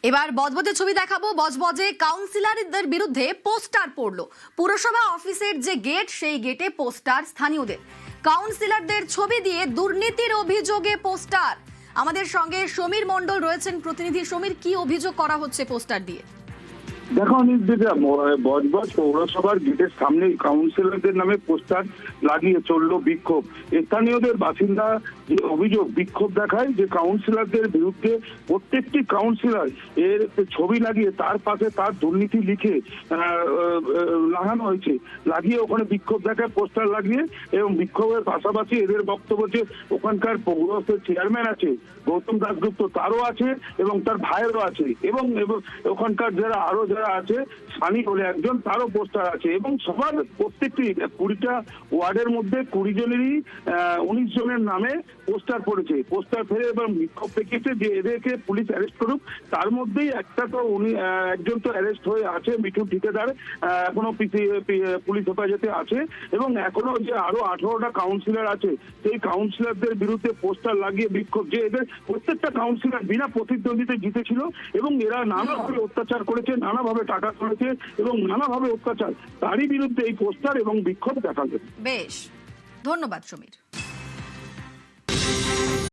এবার বজবজের ছবি দেখাবো। বজবজে কাউন্সিলরদের বিরুদ্ধে পোস্টার পড়লো। পুরসভা অফিসের যে গেট, সেই গেটে পোস্টার স্থানীয়দের। কাউন্সিলরদের ছবি দিয়ে দুর্নীতির অভিযোগে পোস্টার। আমাদের সঙ্গে সমীর মণ্ডল রয়েছেন প্রতিনিধি। সমীর, কি অভিযোগ করা হচ্ছে পোস্টার দিয়ে? দেখো অনির্দিতা, বজবজ পৌরসভার গেটের সামনে কাউন্সিলরদের নামে পোস্টার লাগিয়ে চললো বিক্ষোভ। স্থানীয়দের বাসিন্দা যে অভিযোগ, বিক্ষোভ দেখায় যে কাউন্সিলরদের বিরুদ্ধে প্রত্যেকটি কাউন্সিলর এর ছবি লাগিয়ে তার পাশে তার দুর্নীতি লিখে লাগানো হয়েছে। লাগিয়ে ওখানে বিক্ষোভ দেখায় পোস্টার লাগিয়ে, এবং বিক্ষোভের পাশাপাশি এদের বক্তব্য যে ওখানকার পৌরসভার চেয়ারম্যান আছে গৌতম দাশগুপ্ত, তারও আছে এবং তার ভাইয়েরও আছে, এবং ওখানকার যারা আছে সানি বলে একজন, তারও পোস্টার আছে। এবং সবার প্রত্যেকটি 20টা ওয়ার্ডের মধ্যে 20 জনেরই 19 জনের নামে পোস্টার পড়েছে। পোস্টার ফেলে এবং বিক্ষোভ দেখিয়েছে যে এদেরকে পুলিশ অ্যারেস্ট করুক। তার মধ্যেই একটা তো একজন তো অ্যারেস্ট হয়ে আছে, মিঠু ঠিকাদার, এখনো পুলিশ হেফাজতে আছে। এবং এখনো যে আরো 18টা কাউন্সিলর আছে, সেই কাউন্সিলরদের বিরুদ্ধে পোস্টার লাগিয়ে বিক্ষোভ, যে এদের প্রত্যেকটা কাউন্সিলর বিনা প্রতিদ্বন্দ্বিতা জিতেছিল এবং এরা নানাভাবে অত্যাচার করেছে, নানাভাবে টাকা করেছে এবং নানাভাবে অত্যাচার, তারই বিরুদ্ধে এই পোস্টার এবং বিক্ষোভ দেখা যায়। বেশ, ধন্যবাদ সমীর।